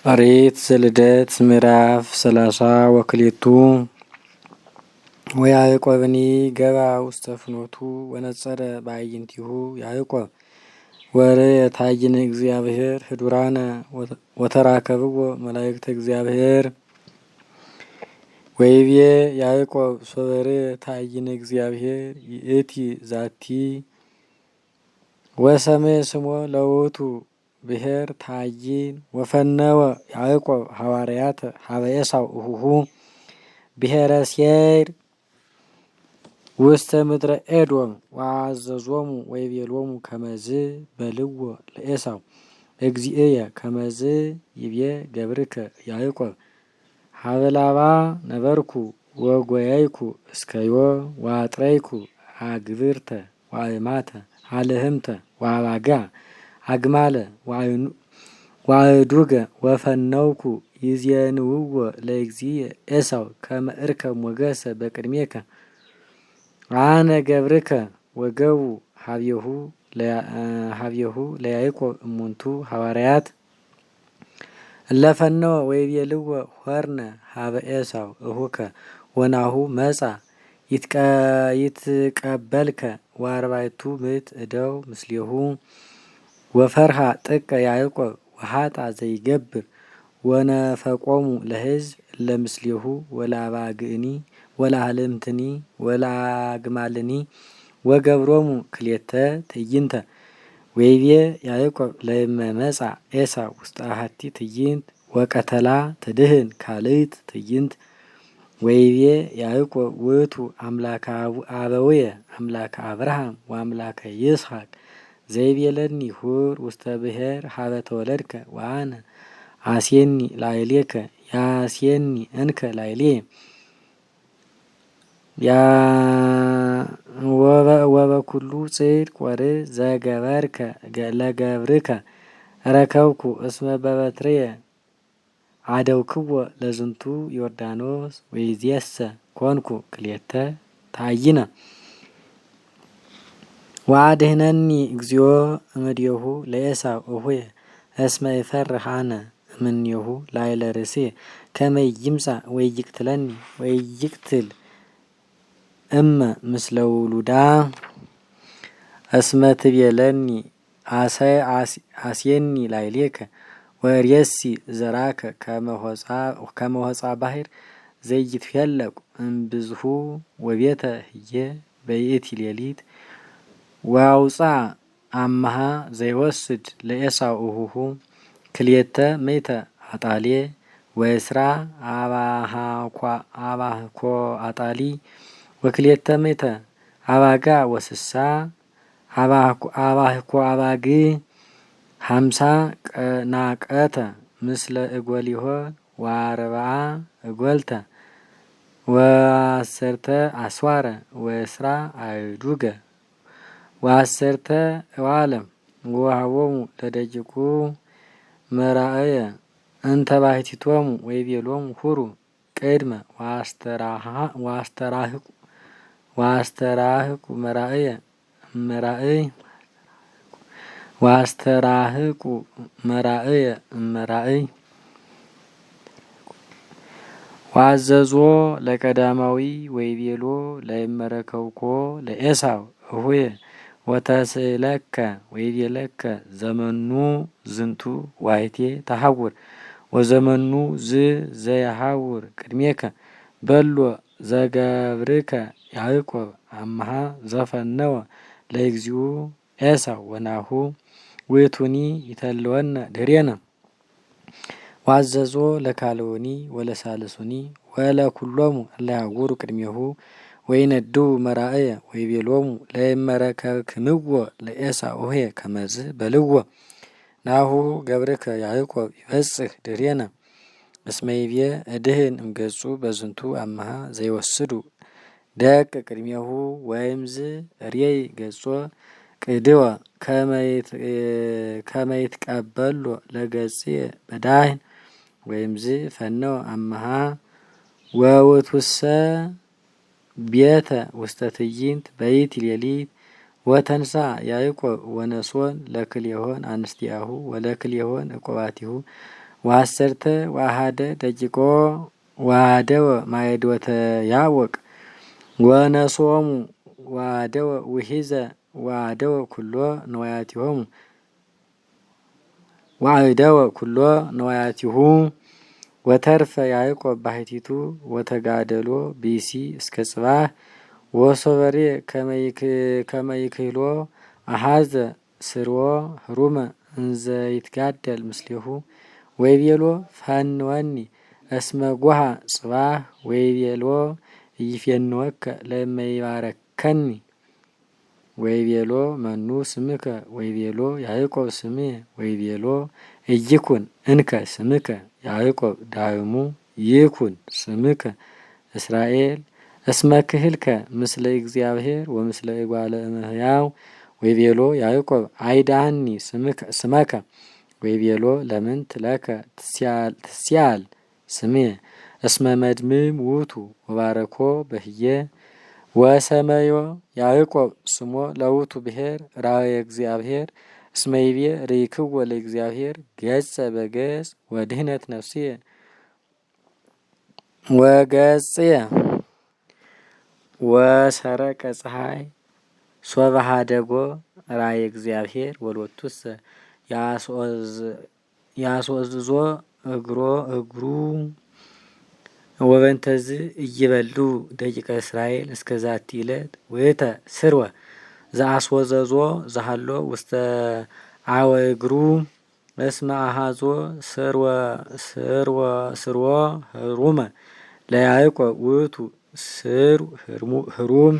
ኦሪት ዘልደት ምዕራፍ 30 ወክሌቱ ወያዕቆብኒ ገባ ውስተ ፍኖቱ ወነጸረ በአዕይንቲሁ ያዕቆብ ወርእየ ታይነ እግዚአብሔር ህዱራነ ወተራከብዎ መላእክተ እግዚአብሔር ወይቤ ያዕቆብ ሶበ ርእየ ታይነ እግዚአብሔር ይእቲ ዛቲ ወሰመየ ስሞ ለውእቱ ብሔር ታይን ወፈነወ ያዕቆብ ሐዋርያት ሀበ ኤሳው እሁሁ ብሔረ ሴይር ውስተ ምድረ ኤዶም ወአዘዞሙ ወይቤሎሙ ከመዝ በልዎ ለኤሳው እግዚእየ ከመዝ ይቤ ገብርከ ያዕቆብ ሀበ ላባ ነበርኩ ወጎያይኩ እስከዮ ዋጥረይኩ አግብርተ ዋእማተ አልህምተ ዋባጋ አግማለ ዋእዱገ ወፈነውኩ ይዜንውዎ ለእግዚእየ ኤሳው ከመ እርከብ ሞገሰ በቅድሜከ አነ ገብርከ ወገቡ ሀብየሁ ለያዕቆብ እሙንቱ ሐዋርያት እለፈነወ ወይቤልዎ ሆርነ ሀበ ኤሳው እሁከ ወናሁ መጻ ይትቀበልከ ወአርባዕቱ ምዕት እደው ምስሌሁ ወፈርሃ ጥቀ ያዕቆብ ወሃጣ ዘይገብር ወነፈቆሙ ለሕዝብ ለምስሌሁ ወለአባግዕኒ ወለአልህምትኒ ወለአግማልኒ ወገብሮሙ ክልኤተ ትዕይንተ ወይቤ ያዕቆብ ለእመ መጻ ኤሳው ውስተ አሐቲ ትዕይንት ወቀተላ ትድህን ካልእት ትዕይንት ወይቤ ያዕቆብ ውእቱ አምላከ አበውየ አምላከ አብርሃም ወአምላከ ይስሐቅ ዘይቤለኒ ሁር ውስተ ብሔር ሀበ ተወለድከ ወአነ አሴኒ ላዕሌከ ያሴኒ እንከ ላዕሌየ ወበኩሉ ጽድቅ ወርእ ዘገበርከ ለገብርከ ረከብኩ እስመ በበትርየ አደውክዎ ለዝንቱ ዮርዳኖስ ወይዜሰ ኮንኩ ክልኤተ ታይነ ወአድኅነኒ እግዚኦ እምኔሁ ለኤሳው እሁየ እስመ ይፈርህ አነ እምኔሁ ላዕለ ርእስየ ከመ ይምጻእ ወይቅትለኒ ወይቅትል እመ ምስለ ውሉዳ እስመ ትቤለኒ አሴኒ ላዕሌከ ወርእሲ ዘራከ ከመ ሆጻ ባሕር ዘይትፌለቁ እምብዝሑ ወቤተ ህዬ በይእቲ ሌሊት ወአውጽአ አምሃ ዘይወስድ ለኤሳው እሁሁ ክልኤተ ምእተ አጣልየ ወእስራ አባህኮ አጣሊ ወክልኤተ ምእተ አባጋ ወስሳ አባህኮ አባግ 50 ናቀተ ምስለ እጐሊሆን ወአርብዓ እጐልተ ወአሰርተ አስዋረ ወእስራ አእዱገ ወአሰርተ እዋለ ወወሃቦሙ ለደቂቁ መራእየ እንተ ባሕቲቶሙ ወይቤሎሙ ሁሩ ቅድመ ወአስተራህቁ መራእየ እመራእይ ወአዘዞ ለቀዳማዊ ወይቤሎ ለእመረከብኮ ለኤሳው እሁየ ወተስእለከ ወይቤለከ ዘመኑ ዝንቱ ዋሕቴ ተሐውር ወዘመኑ ዘየሐውር ቅድሜከ በሎ ዘገብርከ ያዕቆብ አምሃ ዘፈነወ ለእግዚኡ ኤሳው ወናሁ ውእቱኒ ይተልወነ ድኅሬነ ወአዘዞ ለካልኦኒ ወለሳልሱኒ ወለኩሎሙ እለ ይሐውሩ ቅድሜሁ ወይነድቡ መራእየ ወይቤሎሙ ለእመረከብክምዎ ለኤሳው እሁየ ከመዝ በልዎ ናሁ ገብርከ ያዕቆብ ይበጽሕ ድኅሬነ እስመ ይቤ እድህን እምገጹ በዝንቱ አምሃ ዘይወስዱ ደቅ ቅድሜሁ ወይምዝ ርእይ ገጾ ቅድወ ከመ ይትቀበሎ ለገጽየ በዳህን ወይምዝ ፈነወ አምሃ ወውእቱሰ ቤተ ውስተ ትዕይንት በይእቲ ሌሊት ወተንሳ ያዕቆብ ወነሶን ለክልኤሆን አንስቲያሁ ወለክልኤሆን ዕቁባቲሁ ወአሰርተ ወአሐደ ደቂቆ ወአሐደወ ማዕዶተ ያወቅ ወነሶሙ ወአሐደወ ውሒዘ ወአሐደወ ኩሎ ነዋያቲሆሙ ወአሐደወ ኩሎ ነዋያቲሁ ወተርፈ ያዕቆብ ባሕቲቱ ወተጋደሎ ቢሲ እስከ ጽባህ ወሶበሬ ከመይክህሎ አሐዘ ስርወ ህሩመ እንዘ ይትጋደል ምስሌሁ ወይቤሎ ፈንወኒ እስመ ጎሃ ጽባህ ወይቤሎ ይፌንወከ ለመይባረከኒ ወይቤሎ መኑ ስምከ ወይቤሎ ያዕቆብ ስምየ ወይቤሎ እይኩን እንከ ስምከ ያዕቆብ ዳይሙ ይኩን ስምከ እስራኤል እስመ ክህልከ ምስለ እግዚአብሔር ወምስለ እጓለ እመሕያው ወይቤሎ ያዕቆብ አይዳኒ ስመከ ወይቤሎ ለምንት ለከ ትስያል ስምየ እስመ መድምም ውእቱ ወባረኮ በህየ ወሰመዮ ያዕቆብ ስሞ ለውእቱ ብሔር ራእየ እግዚአብሔር እስመ ይቤ ርኢክዎ ለእግዚአብሔር ገጸ በገጽ ወድህነት ነፍስየ ወገጽየ ወሰረቀ ፀሐይ ሶበ ኀደጎ ራእየ እግዚአብሔር ወሎቱሰ ያስወዝዞ እግሩ ወበንተዝ እይበሉ ደቂቀ እስራኤል እስከ ዛቲ ዕለት ወይተ ስርወ ዘአስወዘዞ ዘሃሎ ውስተ አወ እግሩ እስመ አሐዞ ስርወ ህሩመ ለያዕቆብ ውእቱ ስር ህሩም